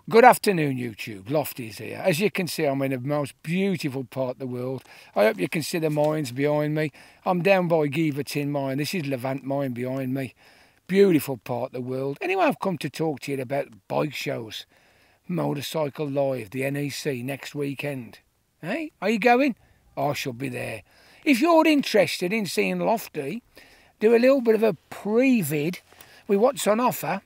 Good afternoon, YouTube. Lofty's here. As you can see, I'm in the most beautiful part of the world. I hope you can see the mines behind me. I'm down by Tin Mine. This is Levant Mine behind me. Beautiful part of the world. Anyway, I've come to talk to you about bike shows. Motorcycle Live, the NEC, next weekend. Hey, are you going? I shall be there. If you're interested in seeing Lofty do a little bit of a pre-vid with what's on offer,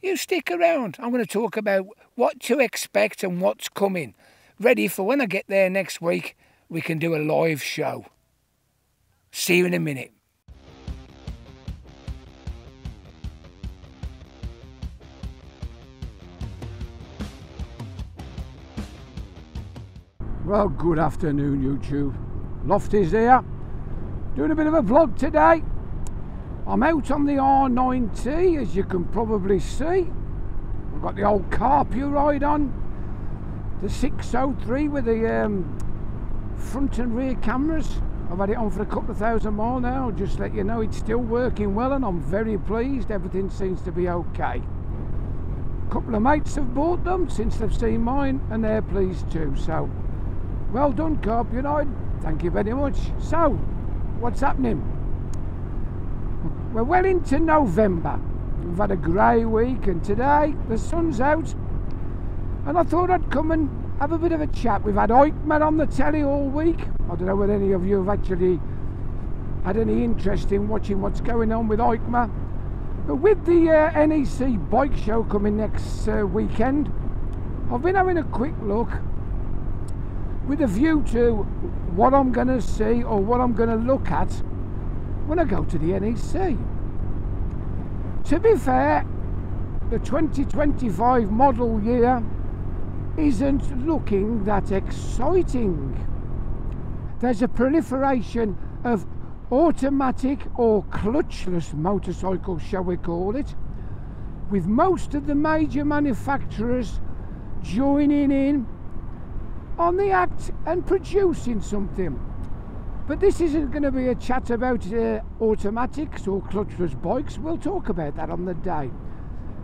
you stick around. I'm going to talk about what to expect and what's coming. Ready for when I get there next week, we can do a live show. See you in a minute. Well, good afternoon, YouTube. Lofty's here, doing a bit of a vlog today. I'm out on the R9T, as you can probably see. I've got the old Carpio ride on, the 603 with the front and rear cameras. I've had it on for a couple of thousand miles now. Just let you know it's still working well, and I'm very pleased. Everything seems to be okay. A couple of mates have bought them since they've seen mine, and they're pleased too. So, well done, Carpio ride. Thank you very much. So, what's happening? We're well into November. We've had a grey week, and today the sun's out, and I thought I'd come and have a bit of a chat. We've had Eichmann on the telly all week. I don't know whether any of you have actually had any interest in watching what's going on with Eichmann, but with the NEC bike show coming next weekend, I've been having a quick look with a view to what I'm going to see or what I'm going to look at when I go to the NEC. To be fair, the 2025 model year isn't looking that exciting. There's a proliferation of automatic or clutchless motorcycles, shall we call it, with most of the major manufacturers joining in on the act and producing something. But this isn't going to be a chat about automatics or clutchless bikes. We'll talk about that on the day.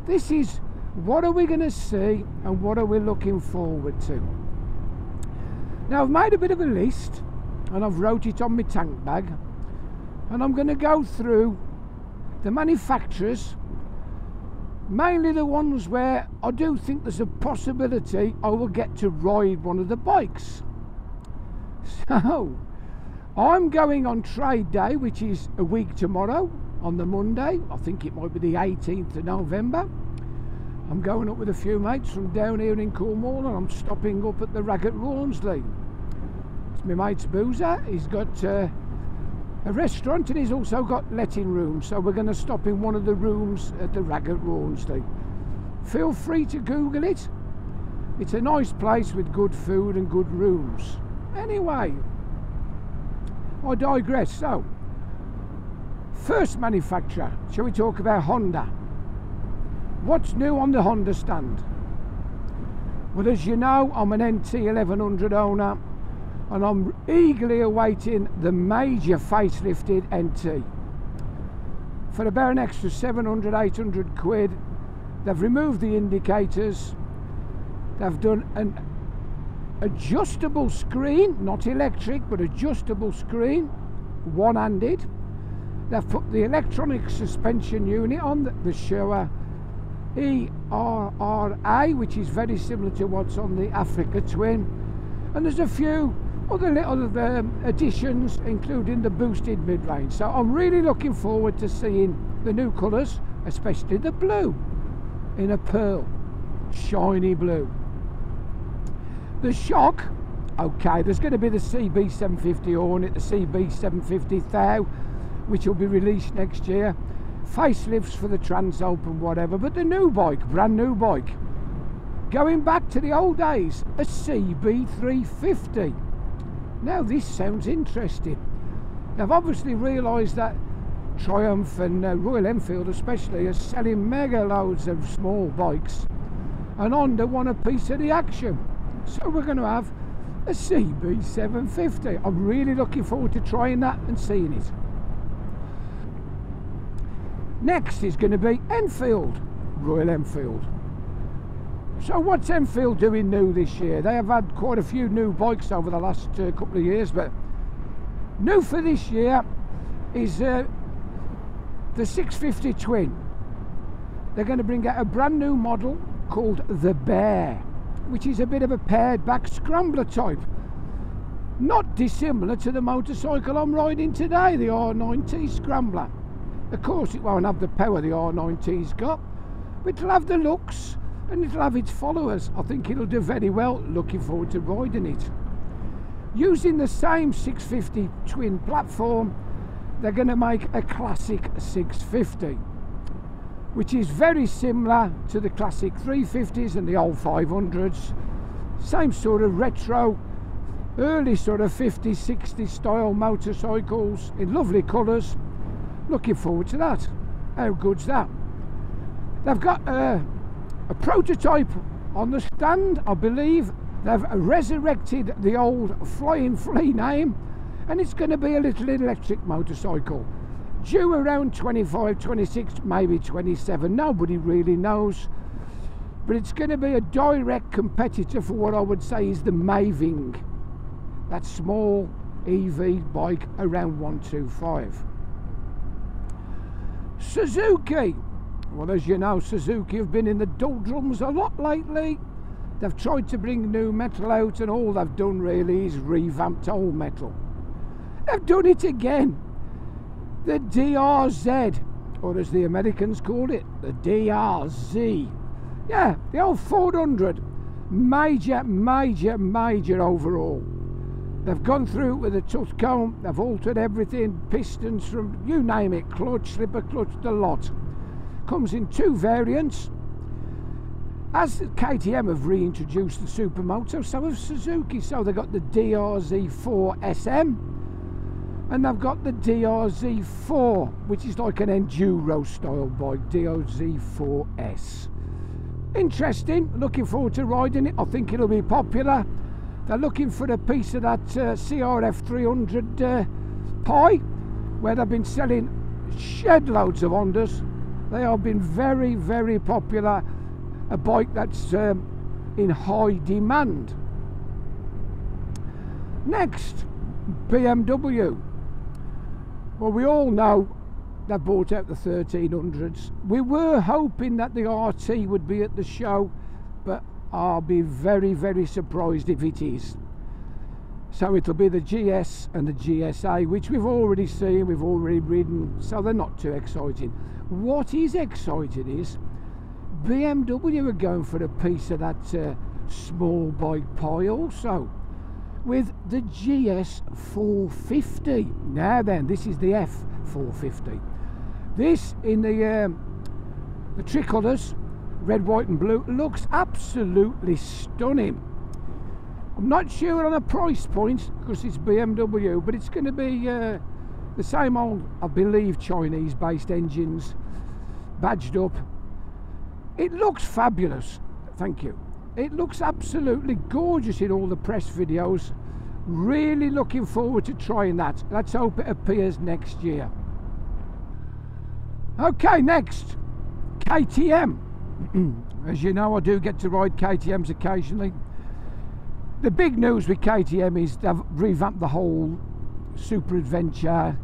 This is what are we going to see and what are we looking forward to. Now, I've made a bit of a list and I've wrote it on my tank bag, and I'm going to go through the manufacturers, mainly the ones where I do think there's a possibility I will get to ride one of the bikes. So I'm going on trade day, which is a week tomorrow, on the Monday. I think it might be the 18th of November. I'm going up with a few mates from down here in Cornwall, and I'm stopping up at the Rag at Rawnsley. It's my mate's boozer. He's got a restaurant, and he's also got letting rooms, so we're going to stop in one of the rooms at the Rag at Rawnsley. Feel free to Google it. It's a nice place with good food and good rooms. Anyway, I digress. So, first manufacturer, shall we talk about Honda? What's new on the Honda stand? Well, as you know, I'm an NT 1100 owner, and I'm eagerly awaiting the major facelifted NT. For about an extra 700, 800 quid, they've removed the indicators, they've done an adjustable screen, not electric, but adjustable screen, one-handed. They've put the electronic suspension unit on, the Showa ERRA, which is very similar to what's on the Africa Twin, and there's a few other little additions, including the boosted mid-range. So I'm really looking forward to seeing the new colours, especially the blue in a pearl, shiny blue. The shock, okay, there's going to be the CB750 Hornet, the CB750 Thou, which will be released next year. Facelifts for the Transopen, whatever. But the new bike, brand new bike, going back to the old days, a CB350. Now this sounds interesting. They've obviously realised that Triumph and Royal Enfield especially are selling mega loads of small bikes, and Honda want a piece of the action. So we're going to have a CB750. I'm really looking forward to trying that and seeing it. Next is going to be Enfield, Royal Enfield. So what's Enfield doing new this year? They have had quite a few new bikes over the last couple of years, but new for this year is the 650 Twin. They're going to bring out a brand new model called the Bear, which is a bit of a pared back scrambler type. Not dissimilar to the motorcycle I'm riding today, the R90 Scrambler. Of course it won't have the power the R90's got, but it'll have the looks and it'll have its followers. I think it'll do very well. Looking forward to riding it. Using the same 650 Twin platform, they're going to make a classic 650, which is very similar to the classic 350s and the old 500s. Same sort of retro, early sort of 50s, 60s style motorcycles in lovely colours. Looking forward to that. How good's that? They've got a prototype on the stand, I believe. They've resurrected the old Flying Flea name, and it's going to be a little electric motorcycle. Due around 25, 26, maybe 27, nobody really knows. But it's going to be a direct competitor for what I would say is the Maving. That small EV bike around 125. Suzuki. Well, as you know, Suzuki have been in the doldrums a lot lately. They've tried to bring new metal out, and all they've done really is revamped old metal. They've done it again. The DRZ, or as the Americans call it, the DRZ. Yeah, the old 400. Major overhaul. They've gone through with a tooth comb. They've altered everything, pistons from, you name it, clutch, slipper clutch, the lot. Comes in two variants. As KTM have reintroduced the supermoto, so have Suzuki. So they've got the DRZ4 SM, and they've got the DRZ4, which is like an enduro style bike, DRZ4S. Interesting, looking forward to riding it. I think it'll be popular. They're looking for a piece of that CRF 300 pie, where they've been selling shed loads of Hondas. They have been very popular, a bike that's in high demand. Next, BMW. Well, we all know they brought out the 1300s. We were hoping that the RT would be at the show, but I'll be very surprised if it is. So it'll be the GS and the GSA, which we've already seen, we've already ridden, so they're not too exciting. What is exciting is BMW are going for a piece of that small bike pie also, with the GS 450. Now then, this is the F450. This in the tricolours, red, white and blue, looks absolutely stunning. I'm not sure on a price point because it's BMW, but it's going to be the same old, I believe, Chinese based engines, badged up. It looks fabulous, thank you. It looks absolutely gorgeous in all the press videos. Really looking forward to trying that. Let's hope it appears next year. Okay, next, KTM. As you know, I do get to ride KTMs occasionally. The big news with KTM is they've revamped the whole Super Adventure,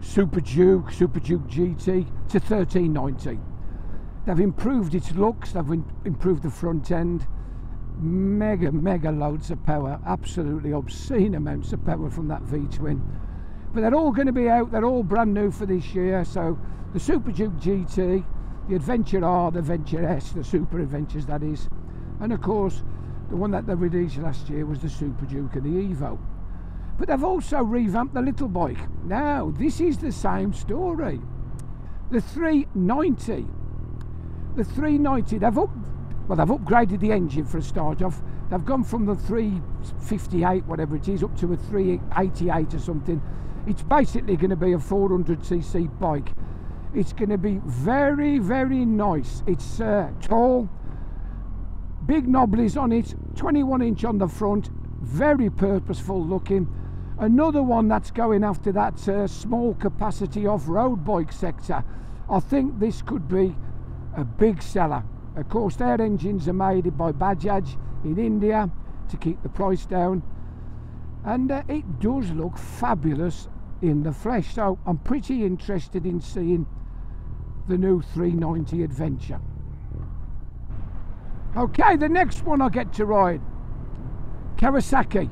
Super Duke GT to 1390. They've improved its looks, they've improved the front end. Mega loads of power, absolutely obscene amounts of power from that V-twin. But they're all going to be out, they're all brand new for this year. So the Super Duke GT, the Adventure R, the Adventure S, the Super Adventures that is, and of course the one that they released last year was the Super Duke and the Evo. But they've also revamped the little bike. Now this is the same story. The 390. The 390, they've upgraded the engine for a start off. They've gone from the 358, whatever it is, up to a 388 or something. It's basically going to be a 400cc bike. It's going to be very nice. It's tall, big knobblies on it, 21-inch on the front, very purposeful looking. Another one that's going after that small capacity off-road bike sector. I think this could be a big seller. Of course, their engines are made by Bajaj in India to keep the price down, and it does look fabulous in the flesh. So I'm pretty interested in seeing the new 390 Adventure. Okay, the next one I get to ride, Kawasaki.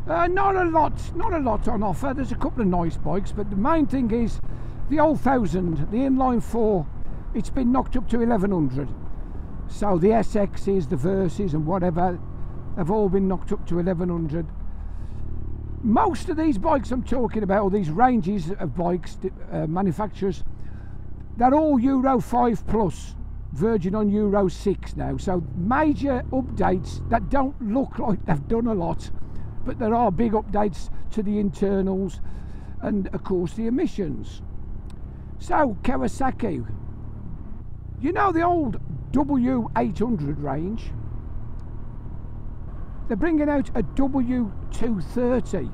Not a lot on offer. There's a couple of nice bikes, but the main thing is the old 1000, the inline 4. It's been knocked up to 1100. So the SXs, the Verses and whatever have all been knocked up to 1100. Most of these bikes I'm talking about, or these ranges of bikes, manufacturers, they're all Euro 5 plus, verging on Euro 6 now. So major updates that don't look like they've done a lot, but there are big updates to the internals and of course the emissions. So Kawasaki, you know the old W800 range? They're bringing out a W230,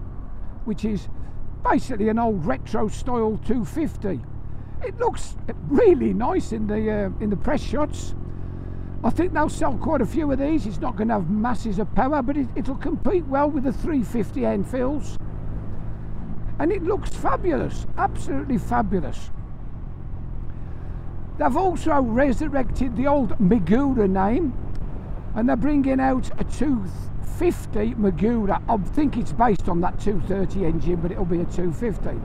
which is basically an old retro style 250. It looks really nice in the press shots. I think they'll sell quite a few of these. It's not going to have masses of power, but it'll compete well with the 350 Enfields. And it looks fabulous, absolutely fabulous. They've also resurrected the old Magura name, and they're bringing out a 250 Magura. I think it's based on that 230 engine, but it'll be a 250.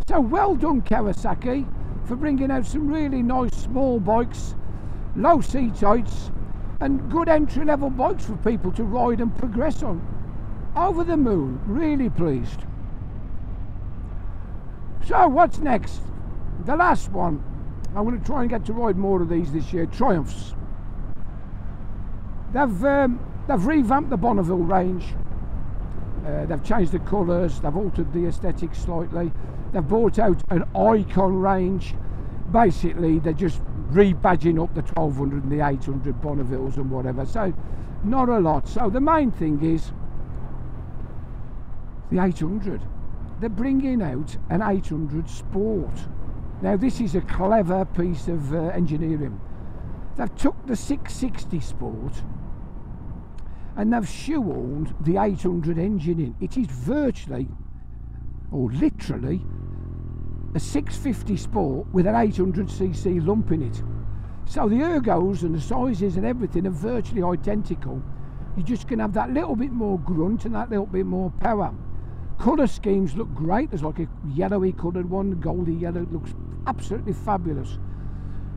So well done Kawasaki for bringing out some really nice small bikes, low seat heights, and good entry-level bikes for people to ride and progress on. Over the moon, really pleased. So what's next? The last one. I'm going to try and get to ride more of these this year. Triumphs. They've revamped the Bonneville range. They've changed the colours. They've altered the aesthetics slightly. They've brought out an Icon range. Basically, they're just rebadging up the 1200 and the 800 Bonnevilles and whatever. So, not a lot. So the main thing is the 800. They're bringing out an 800 Sport. Now this is a clever piece of engineering. They've took the 660 Sport and they've shoehorned the 800 engine in. It is virtually, or literally, a 650 Sport with an 800cc lump in it. So the ergos and the sizes and everything are virtually identical. You're just going to have that little bit more grunt and that little bit more power. Colour schemes look great. There's like a yellowy coloured one, goldy yellow. It looks absolutely fabulous.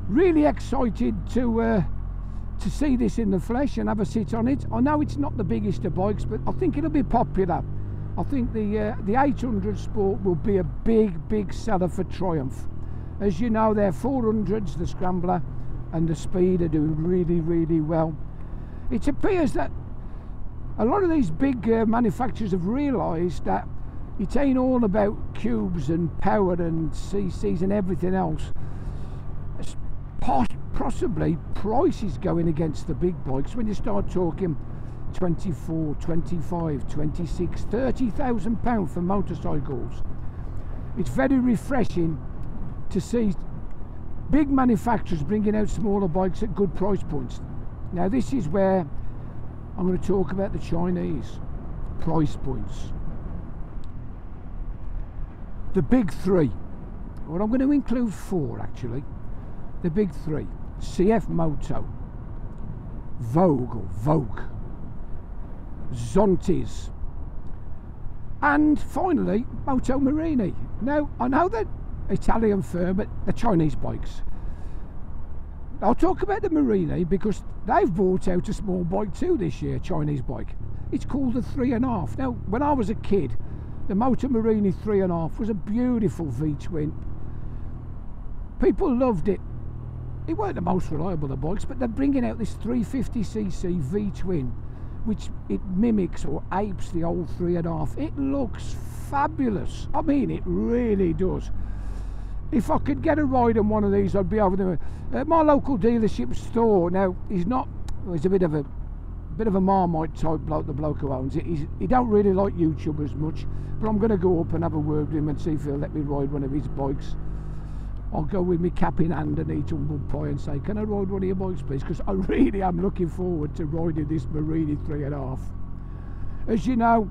Really excited to see this in the flesh and have a sit on it. I know it's not the biggest of bikes, but I think it'll be popular. I think the 800 Sport will be a big seller for Triumph. As you know, their 400s, the Scrambler and the Speed are doing really well. It appears that a lot of these big manufacturers have realised that it ain't all about cubes and power and CCs and everything else. Possibly price is going against the big bikes when you start talking 24, 25, 26, 30,000 pounds for motorcycles. It's very refreshing to see big manufacturers bringing out smaller bikes at good price points. Now this is where I'm going to talk about the Chinese price points. The big three. Well, I'm going to include four actually. The big three. CF Moto, Vogue or Vogue, Zontis, and finally Moto Morini. Now I know that Italian firm, but the Chinese bikes. I'll talk about the Morini because they've brought out a small bike too this year, Chinese bike. It's called the 3.5. Now, when I was a kid, the Moto Morini 3.5 was a beautiful V-twin. People loved it. It weren't the most reliable of bikes, but they're bringing out this 350cc V-twin, which it mimics or apes the old 3.5. It looks fabulous. I mean, it really does. If I could get a ride on one of these, I'd be over there. My local dealership store. Now, he's a bit of a Marmite type bloke, the bloke who owns it. He don't really like YouTubers much, but I'm going to go up and have a word with him and see if he'll let me ride one of his bikes. I'll go with my cap in hand and eat humble pie and say, can I ride one of your bikes please? Because I really am looking forward to riding this Marini 3.5. As you know,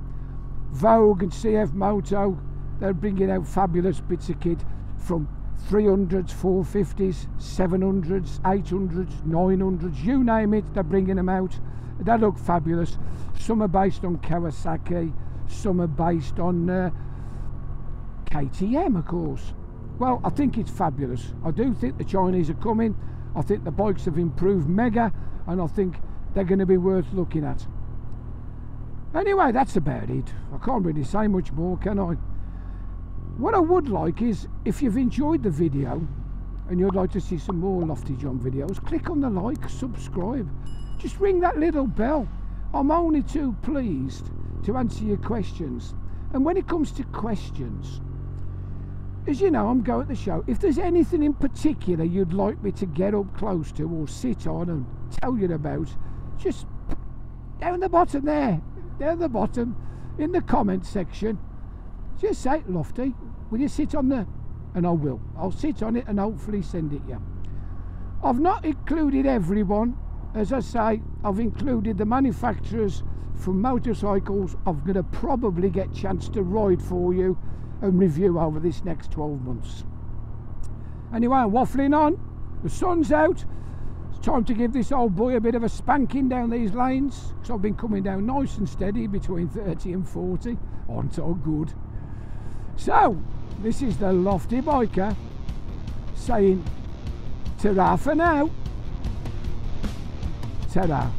Vogue and CF Moto, they're bringing out fabulous bits of kit from 300s, 450s, 700s, 800s, 900s, you name it, they're bringing them out. They look fabulous. Some are based on Kawasaki, some are based on KTM, of course. Well, I think it's fabulous. I do think the Chinese are coming. I think the bikes have improved mega, and I think they're going to be worth looking at. Anyway, that's about it. I can't really say much more, can I? What I would like is, if you've enjoyed the video and you'd like to see some more Lofty John videos, click on the like, subscribe, just ring that little bell. I'm only too pleased to answer your questions. And when it comes to questions, as you know, I'm going at the show. If there's anything in particular you'd like me to get up close to or sit on and tell you about, just down the bottom there, down the bottom in the comment section, just say, Lofty, will you sit on there? And I will. I'll sit on it and hopefully send it you. I've not included everyone. As I say, I've included the manufacturers from motorcycles I'm going to probably get a chance to ride for you and review over this next 12 months. Anyway, I'm waffling on. The sun's out. It's time to give this old boy a bit of a spanking down these lanes, because I've been coming down nice and steady between 30 and 40. Aren't I good? So, this is the Lofty Biker saying ta-ra for now. Ta-ra.